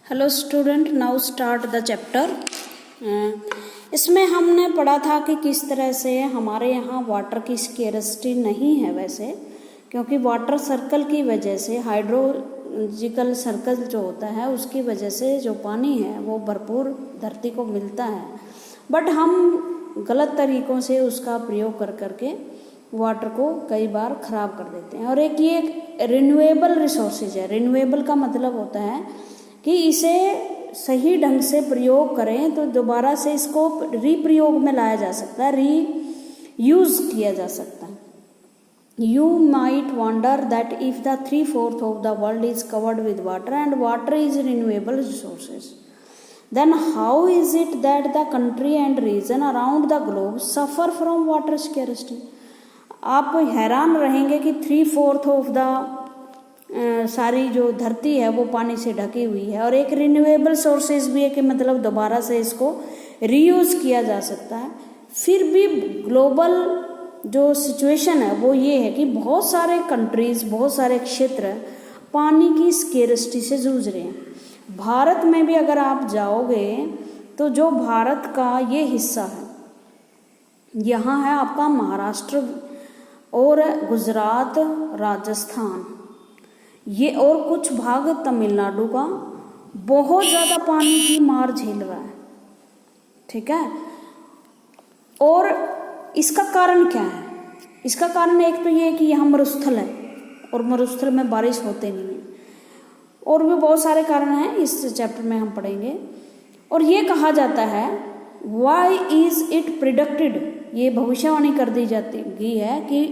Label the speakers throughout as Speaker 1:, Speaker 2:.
Speaker 1: Hello student, now start the chapter. इसमें हमने पढ़ा था कि किस तरह से हमारे यहाँ वाटर की स्केरसिटी नहीं है वैसे, क्योंकि वाटर सर्कल की वजह से, हाइड्रोलॉजिकल सर्कल जो होता है उसकी वजह से जो पानी है वो भरपूर धरती को मिलता है, बट हम गलत तरीक़ों से उसका प्रयोग कर करके वाटर को कई बार ख़राब कर देते हैं। और एक ये रिन्यूएबल रिसोर्सेज है। रिन्यूएबल का मतलब होता है कि इसे सही ढंग से प्रयोग करें तो दोबारा से इसको रीप्रयोग में लाया जा सकता है, रीयूज किया जा सकता है। You might wonder that if the 3/4 of the world is covered with water and water is renewable resources, then how is it that the country and region around the globe suffer from water scarcity? आप हैरान रहेंगे कि 3/4 of the सारी जो धरती है वो पानी से ढकी हुई है, और एक रिन्यूएबल सोर्सेज भी है कि मतलब दोबारा से इसको रीयूज़ किया जा सकता है। फिर भी ग्लोबल जो सिचुएशन है वो ये है कि बहुत सारे कंट्रीज़, बहुत सारे क्षेत्र पानी की स्केरसिटी से जूझ रहे हैं। भारत में भी अगर आप जाओगे तो जो भारत का ये हिस्सा है, यहाँ है आपका महाराष्ट्र और गुजरात, राजस्थान, ये और कुछ भाग तमिलनाडु का बहुत ज़्यादा पानी की मार झेल रहा है, ठीक है। और इसका कारण क्या है? इसका कारण एक तो ये है कि यहाँ मरुस्थल है और मरुस्थल में बारिश होते नहीं है, और भी बहुत सारे कारण हैं, इस चैप्टर में हम पढ़ेंगे। और ये कहा जाता है, वाई इज़ इट प्रिडिक्टेड, ये भविष्यवाणी कर दी जाती है कि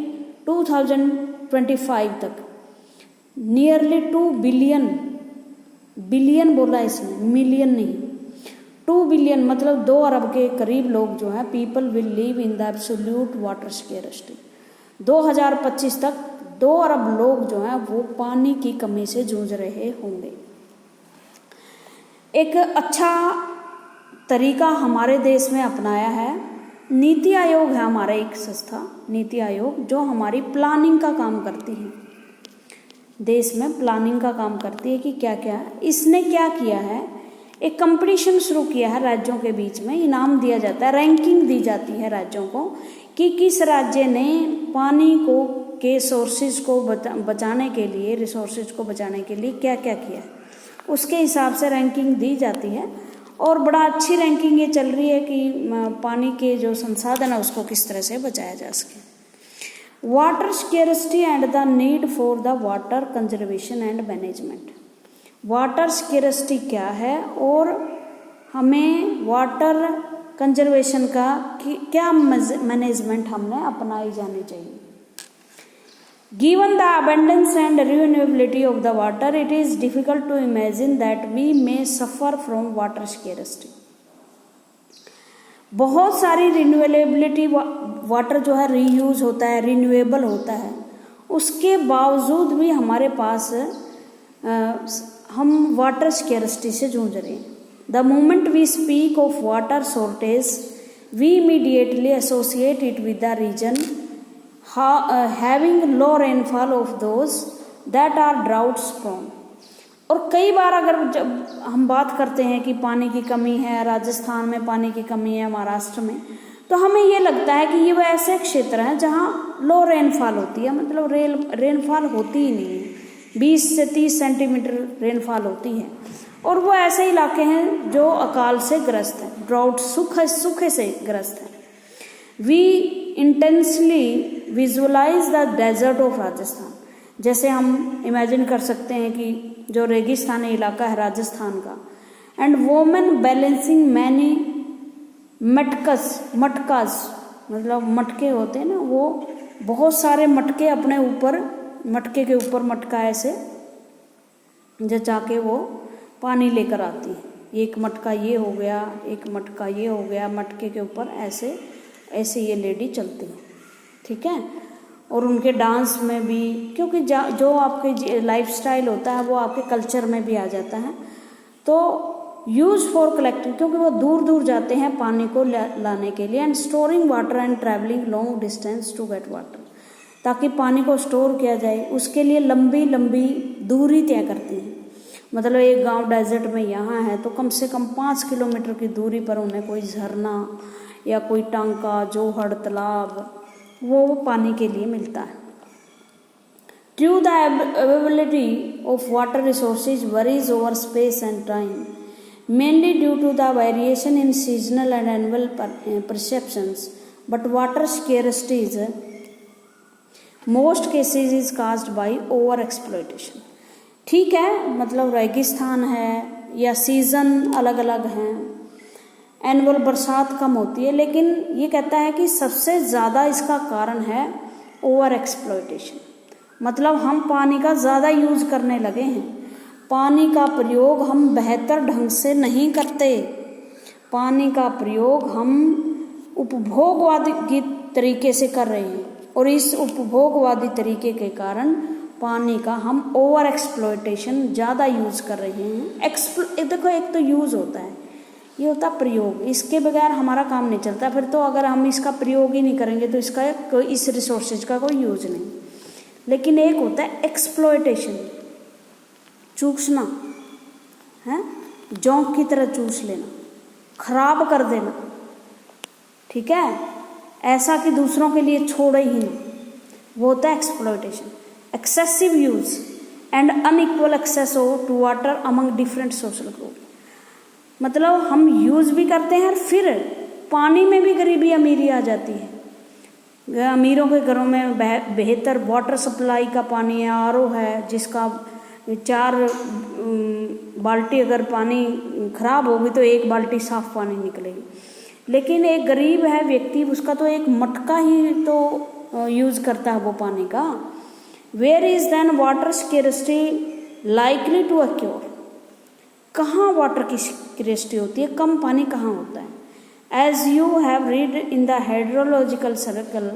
Speaker 1: 2025 तक नियरली 2 बिलियन, बिलियन बोला इसमें, मिलियन नहीं, 2 बिलियन मतलब 2 अरब के करीब लोग जो हैं, people will live in the absolute water scarcity. 2025 तक 2 अरब लोग जो हैं वो पानी की कमी से जूझ रहे होंगे। एक अच्छा तरीका हमारे देश में अपनाया है, नीति आयोग है हमारा एक संस्था, नीति आयोग, जो हमारी प्लानिंग का काम करती है, देश में प्लानिंग का काम करती है कि क्या क्या है। इसने क्या किया है, एक कंपटीशन शुरू किया है राज्यों के बीच में, इनाम दिया जाता है, रैंकिंग दी जाती है राज्यों को कि किस राज्य ने पानी को के सोर्सेज को बचाने के लिए, रिसोर्सेज को बचाने के लिए क्या क्या किया है, उसके हिसाब से रैंकिंग दी जाती है। और बड़ा अच्छी रैंकिंग ये चल रही है कि पानी के जो संसाधन है उसको किस तरह से बचाया जा सके। Water scarcity and the need for the water conservation and management. Water scarcity क्या है और हमें वाटर कंजर्वेशन का क्या मैनेजमेंट हमने अपनाई जानी चाहिए। Given the abundance and renewability of the water, it is difficult to imagine that we may suffer from water scarcity. बहुत सारी रिन्यूएबिलिटी, वाटर जो है रीयूज होता है, रिन्यूएबल होता है, उसके बावजूद भी हमारे पास हम वाटर स्केरसिटी से जूझ रहे हैं। The moment we speak of water shortage, we immediately associate it with the region having low rainfall of those that are droughts prone। और कई बार अगर जब हम बात करते हैं कि पानी की कमी है, राजस्थान में पानी की कमी है, महाराष्ट्र में, तो हमें ये लगता है कि ये वो ऐसे क्षेत्र हैं जहाँ लो रेनफॉल होती है, मतलब रेनफॉल होती ही नहीं है, 20 से 30 सेंटीमीटर रेनफॉल होती है। और वो ऐसे इलाके हैं जो अकाल से ग्रस्त हैं, ड्राउट, सूखे से ग्रस्त हैं। We intensely visualise the desert of Rajasthan, जैसे हम इमेजिन कर सकते हैं कि जो रेगिस्तानी इलाका है राजस्थान का, एंड वोमेन बैलेंसिंग मैनी मटकास, मतलब मटके होते हैं ना, वो बहुत सारे मटके अपने ऊपर, मटके के ऊपर मटका ऐसे जचा के वो पानी लेकर आती है। एक मटका ये हो गया, एक मटका ये हो गया, मटके के ऊपर ऐसे ऐसे ये लेडी चलती है, ठीक है। और उनके डांस में भी, क्योंकि जो आपके लाइफस्टाइल होता है वो आपके कल्चर में भी आ जाता है। तो यूज फॉर कलेक्टिंग, क्योंकि वो दूर दूर जाते हैं पानी को लाने के लिए, and storing water and travelling long distance to get water, ताकि पानी को स्टोर किया जाए, उसके लिए लंबी लंबी दूरी तय करती हैं। मतलब एक गांव डेजर्ट में यहाँ है तो कम से कम 5 किलोमीटर की दूरी पर उन्हें कोई झरना या कोई टांका, जोहड़, तालाब वो पानी के लिए मिलता है। True, the availability of water resources varies over space and time, mainly due to the variation in seasonal and annual perceptions. But water scarcity is most cases is caused by over exploitation. ठीक है, मतलब रेगिस्तान है या season अलग अलग हैं, annual बरसात कम होती है, लेकिन ये कहता है कि सबसे ज़्यादा इसका कारण है ओवर एक्सप्लॉयटेशन। मतलब हम पानी का ज़्यादा यूज करने लगे हैं, पानी का प्रयोग हम बेहतर ढंग से नहीं करते, पानी का प्रयोग हम उपभोगवादी तरीके से कर रहे हैं और इस उपभोगवादी तरीके के कारण पानी का हम ओवर एक्सप्लॉयटेशन ज़्यादा यूज कर रहे हैं। देखो, एक तो यूज होता है, ये होता है प्रयोग, इसके बगैर हमारा काम नहीं चलता। फिर तो अगर हम इसका प्रयोग ही नहीं करेंगे तो इसका कोई, इस रिसोर्सेज का कोई यूज नहीं। लेकिन एक होता है एक्सप्लॉयटेशन, चूसना है, जोंक की तरह चूस लेना, खराब कर देना, ठीक है, ऐसा कि दूसरों के लिए छोड़े ही ना, वो होता है exploitation. Excessive use and unequal access to water among different social group, मतलब हम यूज भी करते हैं और फिर पानी में भी गरीबी अमीरी आ जाती है। अमीरों के घरों में बेहतर वाटर सप्लाई का पानी है, आरओ है, जिसका 4 बाल्टी अगर पानी खराब होगी तो 1 बाल्टी साफ पानी निकलेगी। लेकिन एक गरीब है व्यक्ति, उसका तो एक मटका ही तो यूज करता है वो पानी का। Where is then water scarcity likely to occur, कहाँ वाटर की स्केर्सिटी होती है, कम पानी कहाँ होता है। As you have read in the hydrological circle,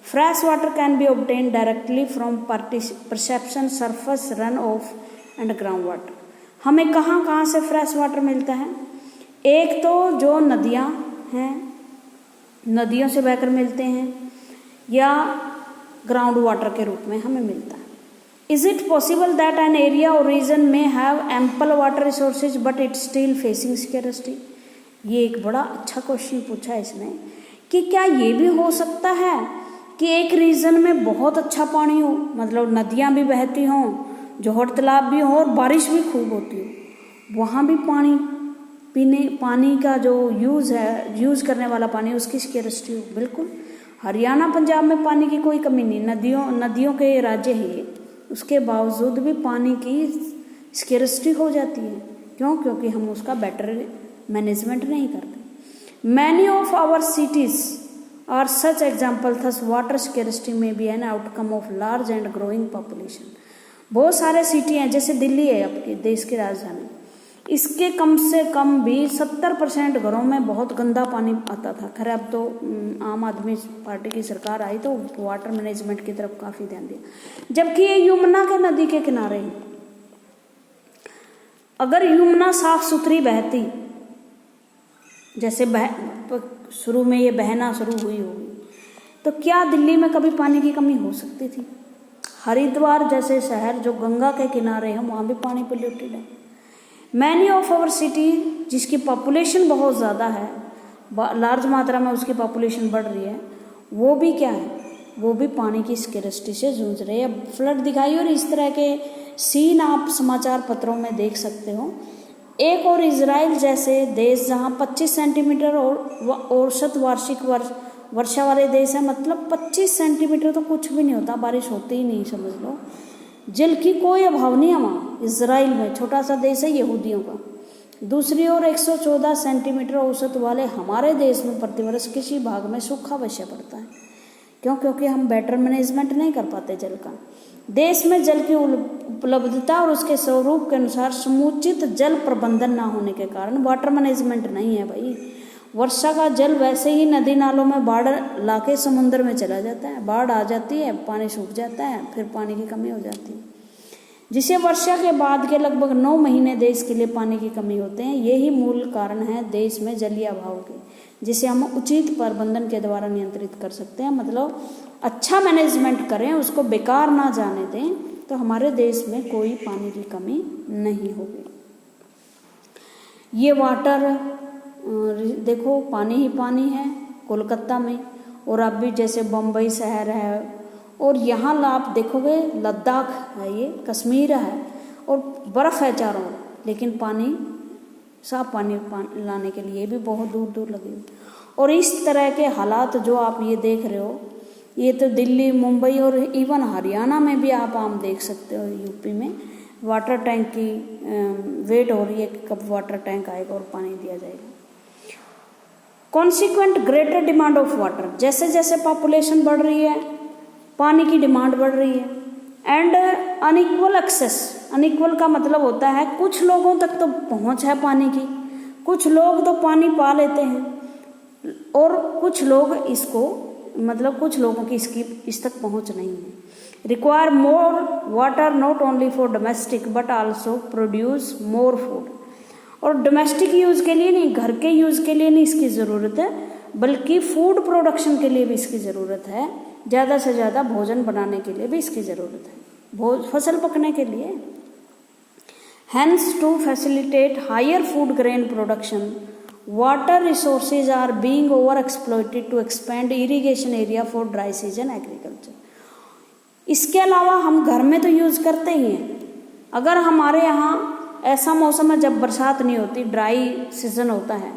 Speaker 1: fresh water can be obtained directly from perception, surface runoff and groundwater. हमें कहाँ कहाँ से फ्रेश वाटर मिलता है? एक तो जो नदियाँ हैं, नदियों से बहकर मिलते हैं, या ग्राउंड वाटर के रूप में हमें मिलता है। Is it possible that an area or region may have ample water resources but it still facing scarcity? ये एक बड़ा अच्छा क्वेश्चन पूछा है इसने कि क्या ये भी हो सकता है कि एक रीजन में बहुत अच्छा पानी हो, मतलब नदियाँ भी बहती हों, जोहड़ तालाब भी हो और बारिश भी खूब होती हो, वहाँ भी पानी का जो यूज करने वाला पानी उसकी स्केर्सिटी हो। बिल्कुल, हरियाणा पंजाब में पानी की कोई कमी नहीं, नदियों के राज्य है, उसके बावजूद भी पानी की स्केर्सिटी हो जाती है। क्यों? क्योंकि हम उसका बेटर मैनेजमेंट नहीं करते। Many of our cities are such example, thus water scarcity में be an outcome of large and growing population. बहुत सारे सिटी हैं, जैसे दिल्ली है आपके देश की राजधानी, इसके कम से कम भी 70% घरों में बहुत गंदा पानी आता था। खैर अब तो आम आदमी पार्टी की सरकार आई तो वाटर मैनेजमेंट की तरफ काफ़ी ध्यान दिया, जबकि ये यमुना के नदी के किनारे है। अगर यमुना साफ सुथरी बहती, जैसे शुरू में ये बहना शुरू हुई होगी, तो क्या दिल्ली में कभी पानी की कमी हो सकती थी? हरिद्वार जैसे शहर जो गंगा के किनारे हैं, वहाँ भी पानी पोल्यूटेड है। मैनी ऑफ आवर सिटी, जिसकी पॉपुलेशन बहुत ज़्यादा है, लार्ज मात्रा में उसकी पॉपुलेशन बढ़ रही है, वो भी क्या है, वो भी पानी की स्केर्सिटी से जूझ रहे हैं। फ्लड दिखाई और इस तरह के सीन आप समाचार पत्रों में देख सकते हो। एक और इजराइल जैसे देश जहाँ 25 सेंटीमीटर और औसत वार्षिक वर्षा वाले देश है, मतलब 25 सेंटीमीटर तो कुछ भी नहीं होता, बारिश होती ही नहीं, समझ लो। जल की कोई अभाव नहीं है वहाँ इजराइल में, छोटा सा देश है यहूदियों का। दूसरी ओर 114 सेंटीमीटर औसत वाले हमारे देश में प्रतिवर्ष किसी भाग में सूखा अवश्य पड़ता है। क्यों? क्योंकि हम बेटर मैनेजमेंट नहीं कर पाते जल का। देश में जल की उपलब्धता और उसके स्वरूप के अनुसार समुचित जल प्रबंधन ना होने के कारण वाटर मैनेजमेंट नहीं है भाई। वर्षा का जल वैसे ही नदी नालों में बाढ़ लाके समुद्र में चला जाता है, बाढ़ आ जाती है, पानी सूख जाता है, फिर पानी की कमी हो जाती है, जिसे वर्षा के बाद के लगभग 9 महीने देश के लिए पानी की कमी होते हैं। यही मूल कारण है देश में जलीय अभाव के, जिसे हम उचित प्रबंधन के द्वारा नियंत्रित कर सकते हैं। मतलब अच्छा मैनेजमेंट करें, उसको बेकार ना जाने दें, तो हमारे देश में कोई पानी की कमी नहीं होगी। ये वाटर देखो पानी ही पानी है कोलकाता में, और अब भी जैसे बम्बई शहर है, और यहाँ आप देखोगे लद्दाख है, ये कश्मीर है और बर्फ़ है चारों ओर, लेकिन पानी साफ पानी लाने के लिए भी बहुत दूर दूर लगे हुए। और इस तरह के हालात जो आप ये देख रहे हो, ये तो दिल्ली, मुंबई और इवन हरियाणा में भी आप आम देख सकते हो। यूपी में वाटर टैंक की वेट हो रही है कि कब वाटर टैंक आएगा और पानी दिया जाएगा। Consequent greater demand of water, जैसे जैसे पॉपुलेशन बढ़ रही है पानी की डिमांड बढ़ रही है। एंड अनइक्वल एक्सेस, अनइक्वल का मतलब होता है कुछ लोगों तक तो पहुंच है पानी की, कुछ लोग तो पानी पा लेते हैं और कुछ लोग इसको मतलब कुछ लोगों की इस तक पहुंच नहीं है। Require more water not only for domestic but also produce more food, और डोमेस्टिक यूज़ के लिए नहीं, घर के यूज़ के लिए नहीं इसकी ज़रूरत है, बल्कि फूड प्रोडक्शन के लिए भी इसकी ज़रूरत है। ज़्यादा से ज़्यादा भोजन बनाने के लिए भी इसकी ज़रूरत है, फसल पकने के लिए। Hence to facilitate higher food grain production water resources are being over exploited to expand irrigation area for dry season agriculture. इसके अलावा हम घर में तो यूज़ करते ही हैं। अगर हमारे यहाँ ऐसा मौसम है जब बरसात नहीं होती, ड्राई सीजन होता है,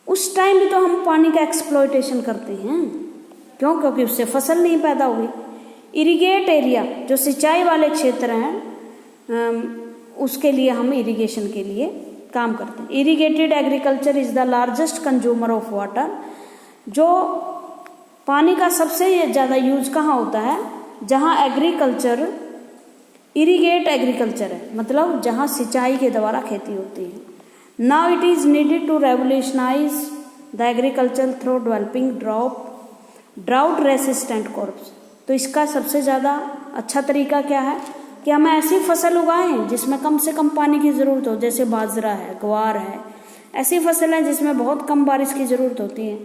Speaker 1: उस टाइम भी तो हम पानी का एक्सप्लॉइटेशन करते हैं। क्यों? क्योंकि उससे फसल नहीं पैदा होगी। इरिगेट एरिया, जो सिंचाई वाले क्षेत्र हैं, उसके लिए हम इरिगेशन के लिए काम करते हैं। Irrigated agriculture is the largest consumer of water. जो पानी का सबसे ज़्यादा यूज कहाँ होता है? जहाँ एग्रीकल्चर, इरिगेट एग्रीकल्चर है, मतलब जहाँ सिंचाई के द्वारा खेती होती है। Now it is needed to revolutionise the agriculture through developing drought resistant crops. तो इसका सबसे ज़्यादा अच्छा तरीका क्या है कि हम ऐसी फसल उगाएं जिसमें कम से कम पानी की ज़रूरत हो, जैसे बाजरा है, ग्वार है, ऐसी फसल है जिसमें बहुत कम बारिश की ज़रूरत होती है।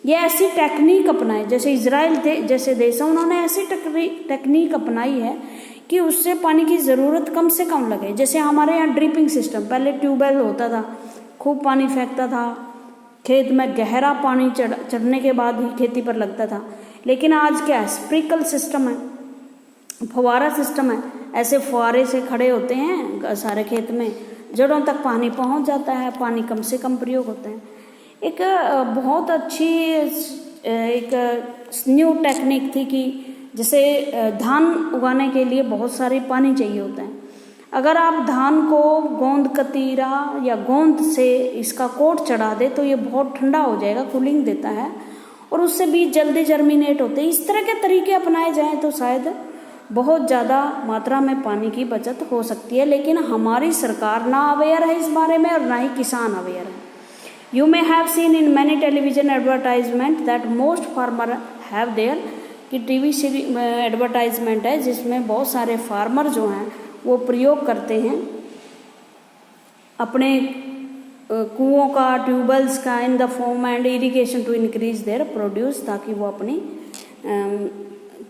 Speaker 1: ये ऐसी टेक्निक अपनाएं, जैसे इजराइल जैसे देश है, उन्होंने ऐसी टेक्निक अपनाई है कि उससे पानी की ज़रूरत कम से कम लगे। जैसे हमारे यहाँ ड्रिपिंग सिस्टम, पहले ट्यूबवेल होता था, खूब पानी फेंकता था खेत में, गहरा पानी चढ़ने के बाद ही खेती पर लगता था। लेकिन आज क्या है? स्प्रिंकल सिस्टम है, फुवारा सिस्टम है। ऐसे फुवारे से खड़े होते हैं सारे खेत में, जड़ों तक पानी पहुंच जाता है, पानी कम से कम प्रयोग होता है। एक बहुत अच्छी एक न्यू टेक्निक थी कि जैसे धान उगाने के लिए बहुत सारी पानी चाहिए होता है। अगर आप धान को गोंद कतीरा या गोंद से इसका कोट चढ़ा दे तो ये बहुत ठंडा हो जाएगा, कूलिंग देता है, और उससे बीज जल्दी जर्मिनेट होते हैं। इस तरह के तरीके अपनाए जाएं तो शायद बहुत ज़्यादा मात्रा में पानी की बचत हो सकती है। लेकिन हमारी सरकार ना अवेयर है इस बारे में और ना ही किसान अवेयर है। You may have seen in many television advertisement that most farmer have their, कि टीवी एडवर्टाइजमेंट है जिसमें बहुत सारे फार्मर जो हैं वो प्रयोग करते हैं अपने कुओं का, ट्यूबवेल्स का, in the form and irrigation to increase their produce, ताकि वो अपनी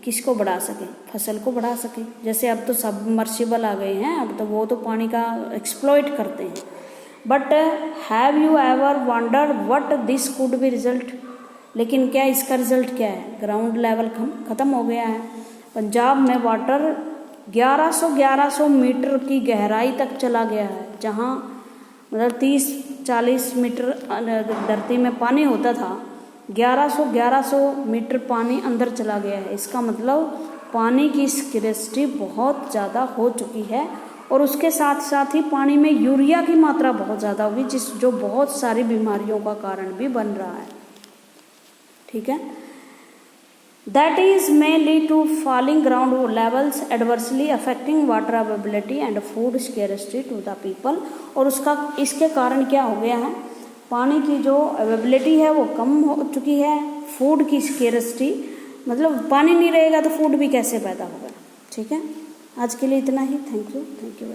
Speaker 1: किसको बढ़ा सकें, फसल को बढ़ा सकें। जैसे अब तो सबमर्सिबल आ गए हैं, अब तो वो तो पानी का एक्सप्लॉइट करते हैं। But have you ever wondered what this could be result? लेकिन क्या इसका रिजल्ट क्या है? ग्राउंड लेवल ख़त्म हो गया है। पंजाब में वाटर 1100 मीटर की गहराई तक चला गया है, जहाँ मतलब 30-40 मीटर धरती में पानी होता था, 1100 मीटर पानी अंदर चला गया है। इसका मतलब पानी की स्कैर्सिटी बहुत ज़्यादा हो चुकी है, और उसके साथ साथ ही पानी में यूरिया की मात्रा बहुत ज़्यादा होगी, जो बहुत सारी बीमारियों का कारण भी बन रहा है। ठीक है, that is may lead to falling ground levels adversely affecting water availability and food scarcity to the people। और इसके कारण क्या हो गया है? पानी की जो अवेलेबिलिटी है वो कम हो चुकी है, फूड की स्कैर्सिटी, मतलब पानी नहीं रहेगा तो फूड भी कैसे पैदा होगा। ठीक है, आज के लिए इतना ही। Thank you very